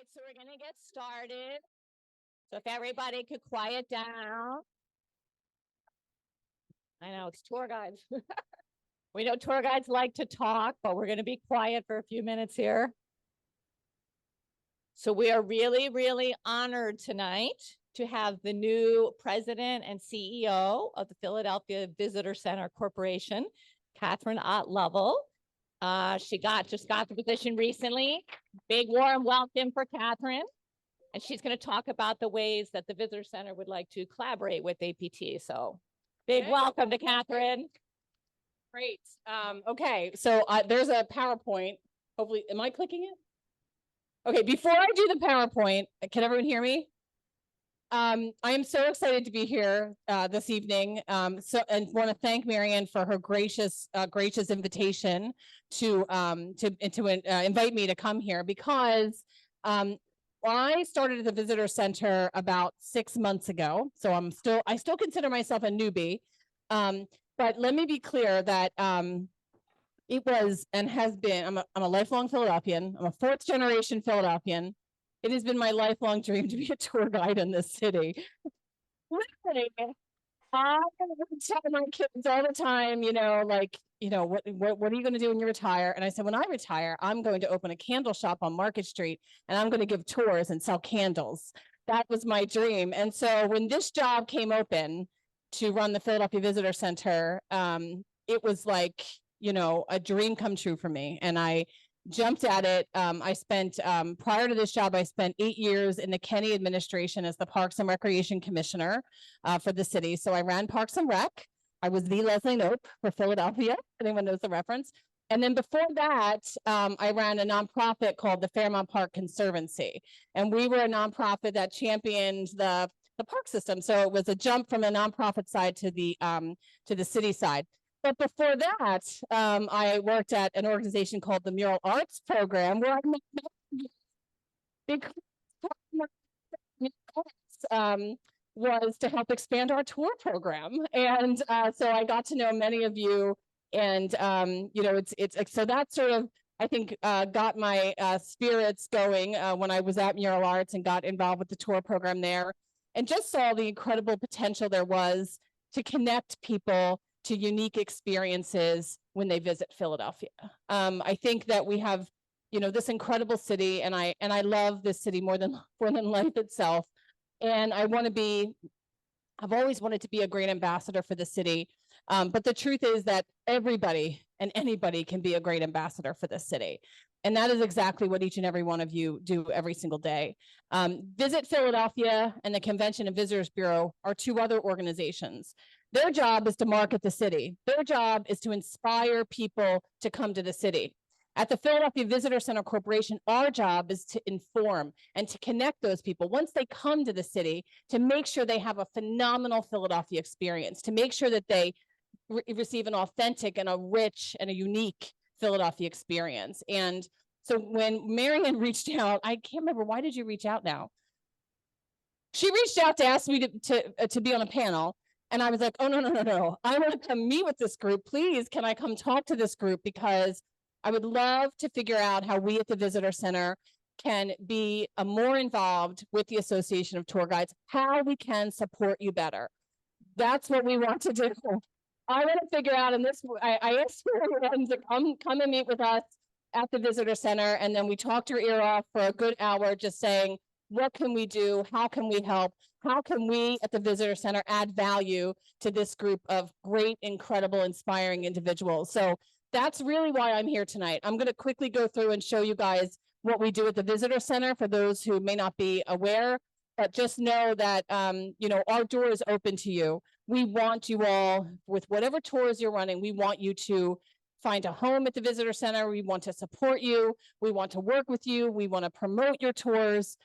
right, so we're gonna get started. So if everybody could quiet down. I know it's tour guides. We know tour guides like to talk, but we're gonna be quiet for a few minutes here. So we are really, really honored tonight to have the new president and CEO of the Philadelphia Visitor Center Corporation, Kathryn Ott Lovell. She just got the position recently. Big warm welcome for Kathryn. And she's going to talk about the ways that the Visitor Center would like to collaborate with APT. So big welcome to Kathryn. Great. Okay, so there's a PowerPoint. Hopefully, am I clicking it? Okay, before I do the PowerPoint, can everyone hear me? I am so excited to be here this evening. And want to thank Marianne for her gracious invitation to invite me to come here, because I started at the Visitor Center about 6 months ago, so I still consider myself a newbie. But let me be clear that it was and has been. I'm a lifelong Philadelphian. I'm a fourth generation Philadelphian. It has been my lifelong dream to be a tour guide in this city. Literally, I tell my kids all the time, what are you going to do when you retire? And I said, when I retire, I'm going to open a candle shop on Market Street, and I'm going to give tours and sell candles. That was my dream. And so when this job came open to run the Philadelphia Visitor Center, it was like, a dream come true for me. And I jumped at it. I spent, prior to this job, I spent 8 years in the Kenny administration as the Parks and Recreation Commissioner for the city. So I ran Parks and Rec. I was the Leslie Knope for Philadelphia, if anyone knows the reference. And then before that, I ran a nonprofit called the Fairmount Park Conservancy. And we were a nonprofit that championed the park system. So it was a jump from the nonprofit side to the city side. But before that, I worked at an organization called the Mural Arts Program, where I was to help expand our tour program. And so I got to know many of you. And, so that sort of, I think, got my spirits going when I was at Mural Arts and got involved with the tour program there, and just saw the incredible potential there was to connect people to unique experiences when they visit Philadelphia. I think that we have, this incredible city, and I love this city more than life itself. And I've always wanted to be a great ambassador for the city. But the truth is that everybody and anybody can be a great ambassador for this city. And that is exactly what each and every one of you do every single day. Visit Philadelphia and the Convention and Visitors Bureau are two other organizations. Their job is to market the city. Their job is to inspire people to come to the city. At the Philadelphia Visitor Center Corporation, our job is to inform and to connect those people once they come to the city, to make sure they have a phenomenal Philadelphia experience, to make sure that they receive an authentic and a rich and a unique Philadelphia experience. And so when Marianne reached out, I can't remember, why did you reach out now? She reached out to ask me to be on a panel. And I was like, oh, no. I want to come meet with this group. Please, can I come talk to this group? Because I would love to figure out how we at the Visitor Center can be more involved with the Association of Tour Guides, how we can support you better. That's what we want to do. I want to figure out, and I asked everyone to come and meet with us at the Visitor Center, and then we talked your ear off for a good hour, just saying, what can we do? How can we help? How can we at the Visitor Center add value to this group of great, incredible, inspiring individuals? So that's really why I'm here tonight. I'm going to quickly go through and show you guys what we do at the Visitor Center for those who may not be aware, but just know that, our door is open to you. We want you all, with whatever tours you're running, we want you to find a home at the Visitor Center. We want to support you. We want to work with you. We want to promote your tours.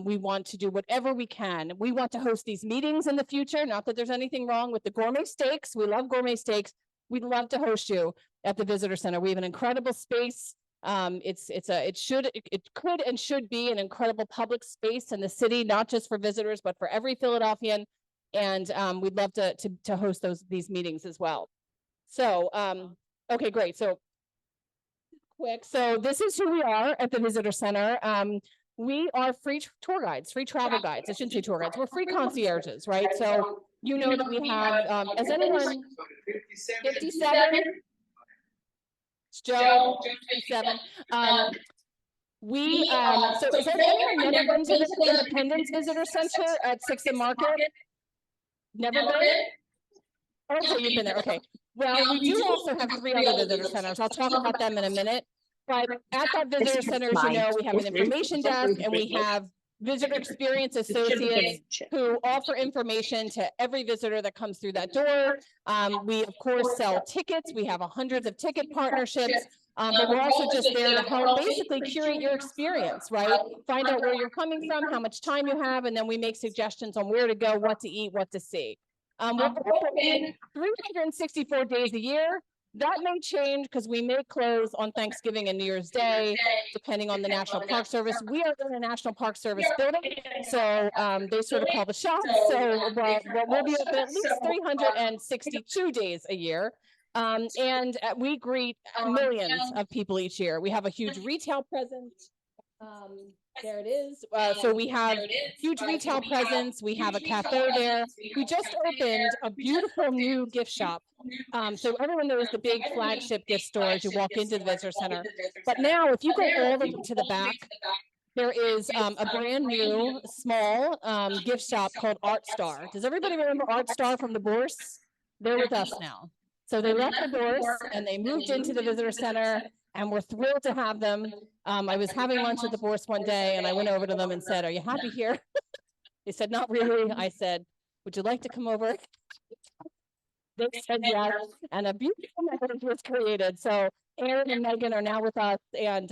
We want to do whatever we can. We want to host these meetings in the future. Not that there's anything wrong with the gourmet steaks. We love gourmet steaks. We'd love to host you at the Visitor Center. We have an incredible space. It could and should be an incredible public space in the city, not just for visitors, but for every Philadelphian. And we'd love to host these meetings as well. So, okay, great. So quick. So this is who we are at the Visitor Center. we are free tour guides, free travel guides. I shouldn't say tour guides. We're free concierges, right? So you know that we have, is anyone 57? It's Joe, 57. So has anyone never been to the Independence Visitor Center at 6th and Market? Never been? Okay, you've been there. Okay. Well, we do also have 3 other visitor centers. I'll talk about them in a minute. But at that visitor center, as you know, we have an information desk and we have visitor experience associates who offer information to every visitor that comes through that door. We, of course, sell tickets. We have hundreds of ticket partnerships. But we're also just there to help basically curate your experience, right? Find out where you're coming from, how much time you have, and then we make suggestions on where to go, what to eat, what to see. We're open 364 days a year. That may change because we may close on Thanksgiving and New Year's Day, depending on the National Park Service. We are in a National Park Service building, so they sort of call the shots. So we'll be open at least 362 days a year. We greet millions of people each year. We have a huge retail presence. There it is. So we have huge retail presence. We have a cafe there. We just opened a beautiful new gift shop. So everyone knows the big flagship gift store as you walk into the visitor center. But now, if you go all the way to the back, there is a brand new small gift shop called Art Star. Does everybody remember Art Star from the Bourse? They're with us now. So they left the Bourse and they moved into the visitor center, and we're thrilled to have them. I was having lunch at the Bourse one day and I went over to them and said, "Are you happy here?" They said, "Not really." I said, "Would you like to come over?" They said yes, and a beautiful marriage was created. So Aaron and Megan are now with us, and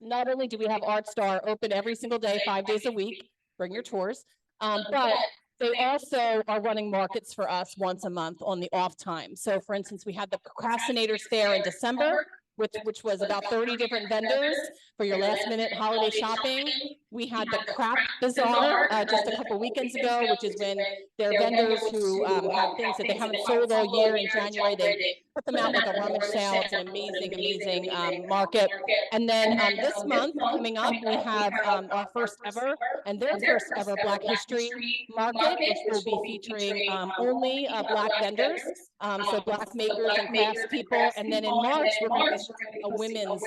not only do we have Art Star open every single day, 5 days a week, bring your tours, but they also are running markets for us once a month on the off time. So for instance, we had the Procrastinators Fair in December, which was about 30 different vendors for your last minute holiday shopping. We had the Crap Bazaar just a couple weekends ago, which is when there are vendors who have things that they haven't sold all year. In January, they put them out like a rummage sale. It's an amazing market. And then this month coming up, we have our first ever and their first ever Black History Market, which will be featuring only Black vendors, so Black makers and craftspeople. And then in March, we're going to a women's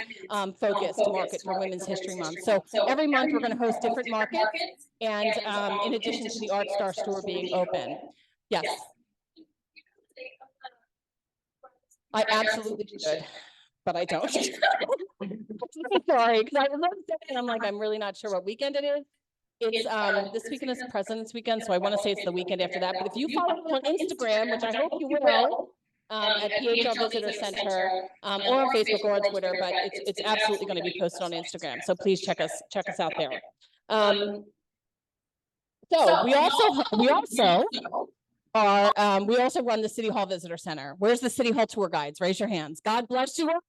focused market for Women's History Month. So every month we're going to host different markets, and in addition to the Art Star store being open. Yes. I absolutely should, but I don't. Sorry, because I looked and I'm like, I'm really not sure what weekend it is. It's this weekend is President's Weekend, so I want to say it's the weekend after that. But if you follow me on Instagram, which I hope you will, at PHL Visitor Center, or on Facebook or on Twitter, but it's absolutely going to be posted on Instagram. So please check us out there. So we also run the City Hall Visitor Center. Where's the City Hall tour guides? Raise your hands. God bless you all.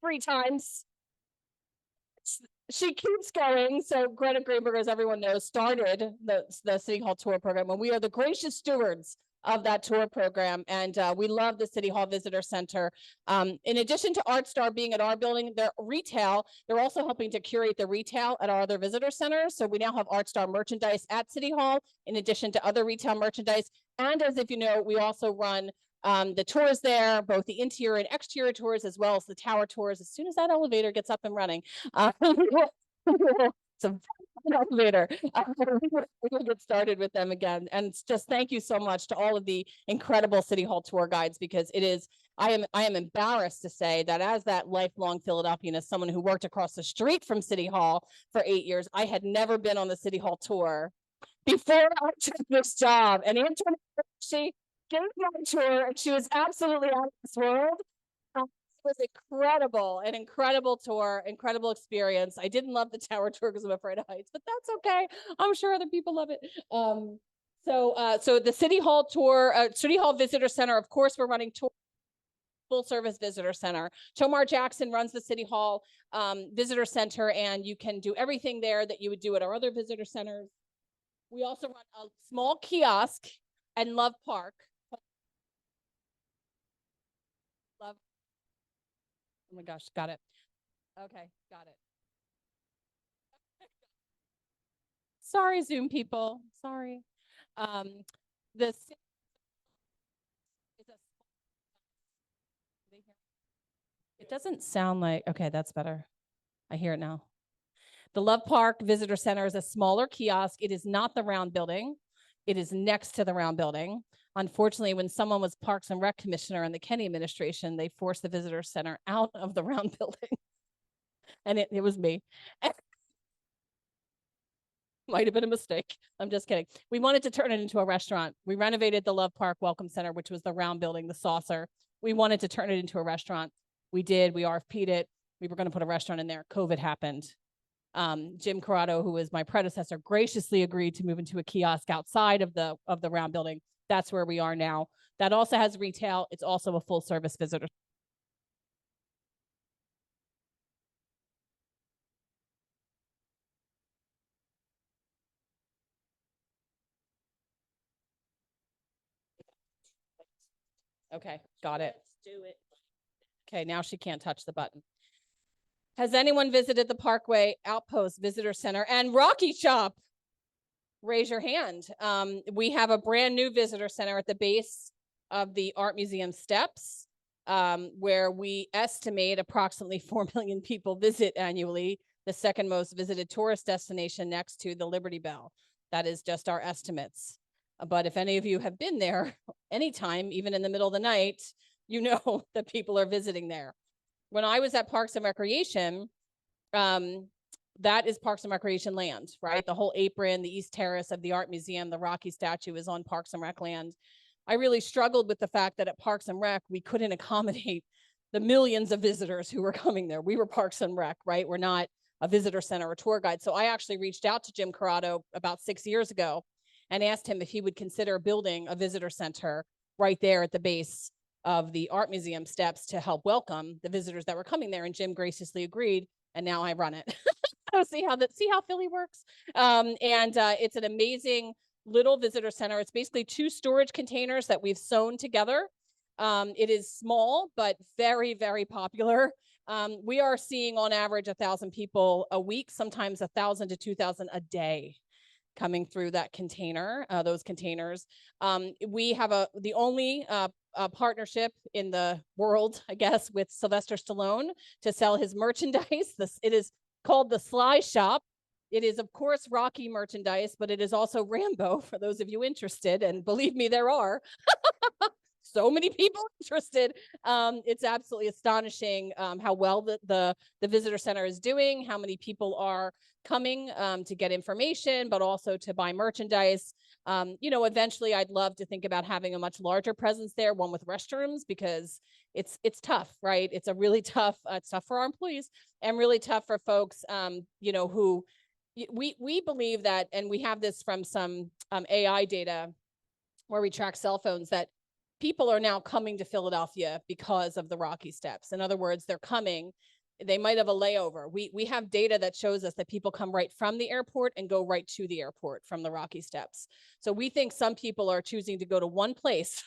3 times. She keeps going. So Greta Greenberg, as everyone knows, started the City Hall tour program, and we are the gracious stewards of that tour program. And we love the City Hall Visitor Center. In addition to Art Star being at our building, their retail, they're also helping to curate the retail at our other visitor centers. So we now have Art Star merchandise at City Hall, in addition to other retail merchandise. And as if you know, we also run the tours there, both the interior and exterior tours, as well as the tower tours. As soon as that elevator gets up and running, it's an elevator. We'll get started with them again. And just thank you so much to all of the incredible City Hall tour guides, because it is, I am embarrassed to say that as that lifelong Philadelphian, as someone who worked across the street from City Hall for 8 years, I had never been on the City Hall tour before I took this job. And Antoinette, she gave my tour, and she was absolutely out of this world. It was incredible, an incredible tour, incredible experience. I didn't love the tower tour because I'm afraid of heights, but that's okay. I'm sure other people love it. So the City Hall tour, City Hall Visitor Center, of course, we're running tour. Full service visitor center. Tomar Jackson runs the City Hall Visitor Center, and you can do everything there that you would do at our other visitor centers. We also run a small kiosk in Love Park. Love. Oh my gosh, got it. Okay, got it. Sorry, Zoom people. Sorry. This is a. It doesn't sound like. Okay, that's better. I hear it now. The Love Park Visitor Center is a smaller kiosk. It is not the round building. It is next to the round building. Unfortunately, when someone was Parks and Rec Commissioner in the Kenney administration, they forced the visitor center out of the round building. And it was me. Might have been a mistake. I'm just kidding. We wanted to turn it into a restaurant. We renovated the Love Park Welcome Center, which was the round building, the saucer. We wanted to turn it into a restaurant. We did. We RFP'd it. We were going to put a restaurant in there. COVID happened. Jim Corrado, who was my predecessor, graciously agreed to move into a kiosk outside of the round building. That's where we are now. That also has retail. It's also a full service visitor. Okay, got it. Let's do it. Okay, now she can't touch the button. Has anyone visited the Parkway Outpost Visitor Center and Rocky Shop? Raise your hand. We have a brand new visitor center at the base of the Art Museum steps, where we estimate approximately 4 million people visit annually, the second most visited tourist destination next to the Liberty Bell. That is just our estimates. But if any of you have been there anytime, even in the middle of the night, you know that people are visiting there. When I was at Parks and Recreation, that is Parks and Recreation land, right? The whole apron, the East Terrace of the Art Museum, the Rocky statue is on Parks and Rec land. I really struggled with the fact that at Parks and Rec, we couldn't accommodate the millions of visitors who were coming there. We were Parks and Rec, right? We're not a visitor center or tour guide. So I actually reached out to Jim Corrado about 6 years ago and asked him if he would consider building a visitor center right there at the base of the Art Museum steps to help welcome the visitors that were coming there. And Jim graciously agreed, and now I run it. see how Philly works. It's an amazing little visitor center. It's basically 2 storage containers that we've sewn together. It is small, but very, very popular. We are seeing on average 1,000 people a week, sometimes 1,000 to 2,000 a day coming through that container, those containers. We have the only partnership in the world, I guess, with Sylvester Stallone to sell his merchandise. It is called the Sly Shop. It is, of course, Rocky merchandise, but it is also Rambo for those of you interested. And believe me, there are so many people interested. It's absolutely astonishing how well the visitor center is doing, how many people are coming to get information, but also to buy merchandise. Eventually I'd love to think about having a much larger presence there, one with restrooms, because it's tough, right? It's a really tough, it's tough for our employees and really tough for folks, who we believe that, and we have this from some AI data where we track cell phones, that people are now coming to Philadelphia because of the Rocky Steps. In other words, they're coming. They might have a layover. We have data that shows us that people come right from the airport and go right to the airport from the Rocky Steps. So we think some people are choosing to go to one place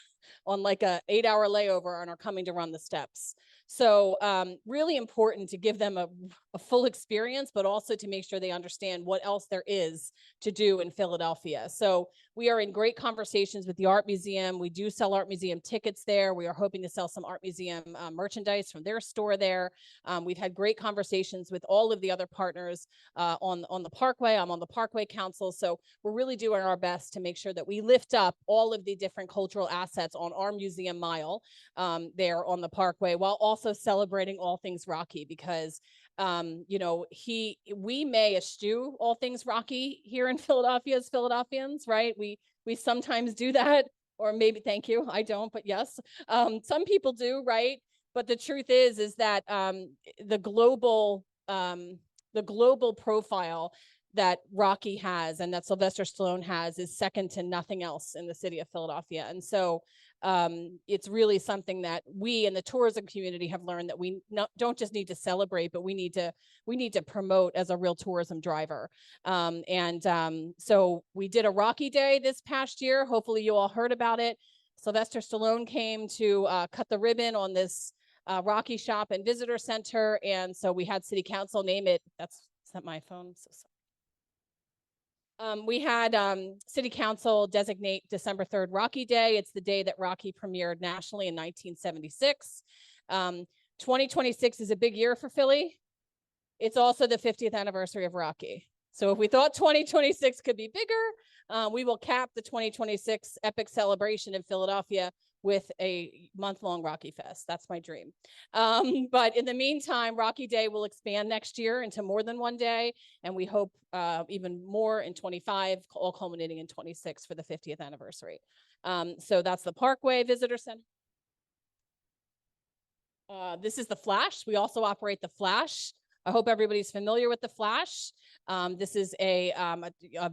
on like a 8-hour layover and are coming to run the steps. So really important to give them a full experience, but also to make sure they understand what else there is to do in Philadelphia. So we are in great conversations with the Art Museum. We do sell Art Museum tickets there. We are hoping to sell some Art Museum merchandise from their store there. We've had great conversations with all of the other partners on the Parkway. I'm on the Parkway Council. So we're really doing our best to make sure that we lift up all of the different cultural assets on our museum mile there on the Parkway, while also celebrating all things Rocky, because we may eschew all things Rocky here in Philadelphia as Philadelphians, right? We sometimes do that, or maybe, thank you, I don't, but yes, some people do, right? But the truth is that the global profile that Rocky has and that Sylvester Stallone has is second to nothing else in the city of Philadelphia. And so it's really something that we in the tourism community have learned, that we don't just need to celebrate, but we need to promote as a real tourism driver. So we did a Rocky Day this past year. Hopefully you all heard about it. Sylvester Stallone came to cut the ribbon on this Rocky Shop and Visitor Center. And so we had City Council name it. Is that my phone? So sorry. We had City Council designate December 3rd Rocky Day. It's the day that Rocky premiered nationally in 1976. 2026 is a big year for Philly. It's also the 50th anniversary of Rocky. So if we thought 2026 could be bigger, we will cap the 2026 epic celebration in Philadelphia with a month-long Rocky Fest. That's my dream. But in the meantime, Rocky Day will expand next year into more than one day, and we hope even more in 25, all culminating in 26 for the 50th anniversary. So that's the Parkway Visitor Center. This is the Flash. We also operate the Flash. I hope everybody's familiar with the Flash. This is a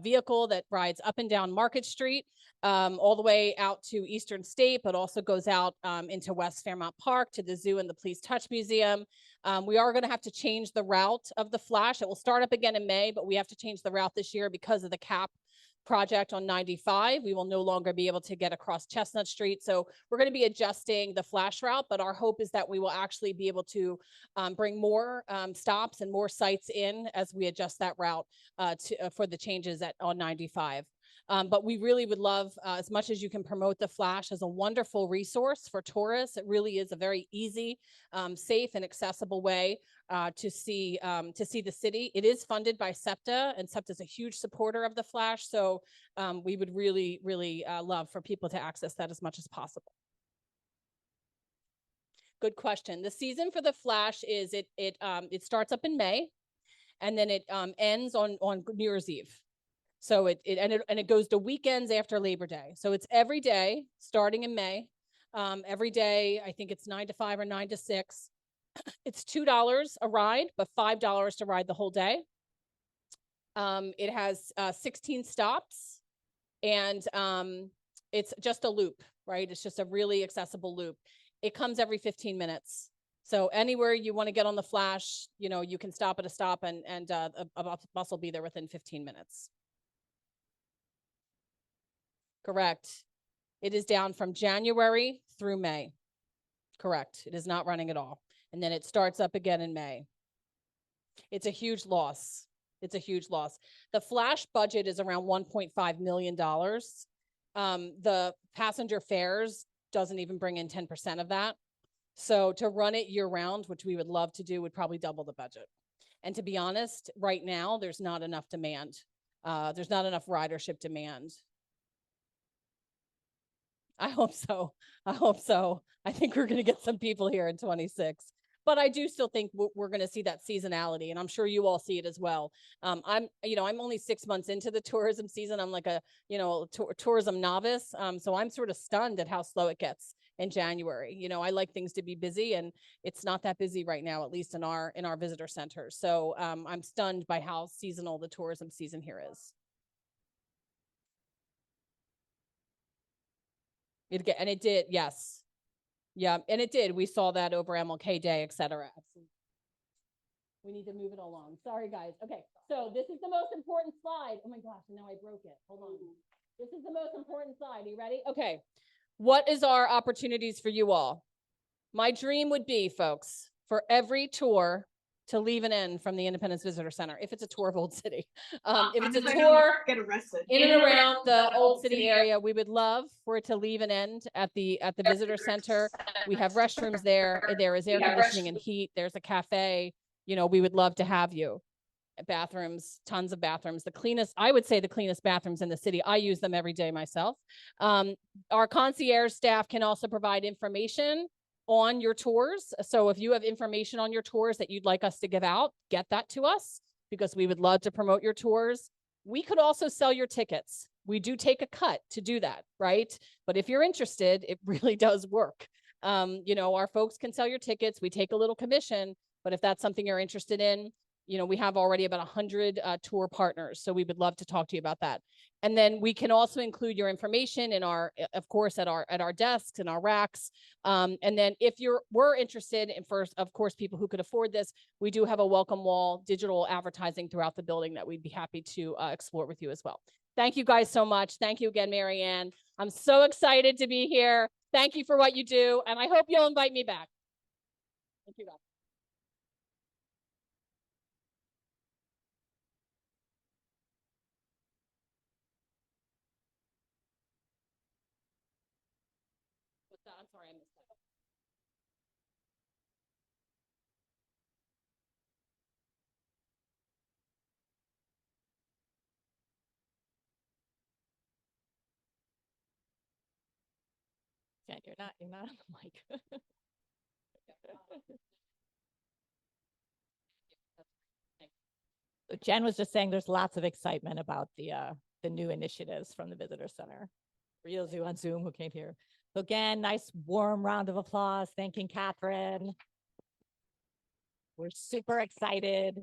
vehicle that rides up and down Market Street, all the way out to Eastern State, but also goes out into West Fairmount Park to the zoo and the Please Touch Museum. We are going to have to change the route of the Flash. It will start up again in May, but we have to change the route this year because of the cap project on 95. We will no longer be able to get across Chestnut Street. So we're going to be adjusting the Flash route, but our hope is that we will actually be able to bring more stops and more sites in as we adjust that route for the changes on 95. But we really would love, as much as you can promote the Flash as a wonderful resource for tourists. It really is a very easy, safe, and accessible way to see the city. It is funded by SEPTA, and SEPTA is a huge supporter of the Flash. So we would really, really love for people to access that as much as possible. Good question. The season for the Flash is it starts up in May, and then it ends on New Year's Eve. So it goes to weekends after Labor Day. So it's every day starting in May. Every day, I think it's 9 to 5 or 9 to 6. It's $2 a ride, but $5 to ride the whole day. It has 16 stops, and it's just a loop, right? It's just a really accessible loop. It comes every 15 minutes. So anywhere you want to get on the Flash, you can stop at a stop, and a bus will be there within 15 minutes. Correct. It is down from January through May. Correct. It is not running at all. And then it starts up again in May. It's a huge loss. It's a huge loss. The Flash budget is around $1.5 million. The passenger fares doesn't even bring in 10% of that. So to run it year round, which we would love to do, would probably double the budget. And to be honest, right now, there's not enough demand. There's not enough ridership demand. I hope so. I hope so. I think we're going to get some people here in 26. But I do still think we're going to see that seasonality, and I'm sure you all see it as well. I'm only 6 months into the tourism season. I'm like a, tourism novice. So I'm sort of stunned at how slow it gets in January. I like things to be busy, and it's not that busy right now, at least in our visitor centers. So I'm stunned by how seasonal the tourism season here is. And it did, yes. Yeah, and it did. We saw that over MLK Day, et cetera. We need to move it along. Sorry, guys. Okay, so this is the most important slide. Oh my gosh, and now I broke it. Hold on. This is the most important slide. Are you ready? Okay. What is our opportunities for you all? My dream would be, folks, for every tour to leave an end from the Independence Visitor Center, if it's a tour of Old City. If it's a tour get arrested in and around the Old City area, we would love for it to leave an end at the Visitor Center. We have restrooms there. There is air conditioning and heat. There's a cafe. We would love to have you. Bathrooms, tons of bathrooms. The cleanest, I would say the cleanest bathrooms in the city. I use them every day myself. Our concierge staff can also provide information on your tours. So if you have information on your tours that you'd like us to give out, get that to us, because we would love to promote your tours. We could also sell your tickets. We do take a cut to do that, right? But if you're interested, it really does work. Our folks can sell your tickets. We take a little commission, but if that's something you're interested in, we have already about 100 tour partners. So we would love to talk to you about that. And then we can also include your information in of course, at our desks and our racks. And then if we're interested in, first, of course, people who could afford this, we do have a welcome wall digital advertising throughout the building that we'd be happy to explore with you as well. Thank you guys so much. Thank you again, Mary Ann. I'm so excited to be here. Thank you for what you do. And I hope you'll invite me back. Thank you, guys. What's that? I'm sorry, I missed that. Jen, you're not on the mic. So Jen was just saying there's lots of excitement about the new initiatives from the visitor center. For those of you on Zoom who can't hear. So again, nice warm round of applause, thanking Kathryn. We're super excited.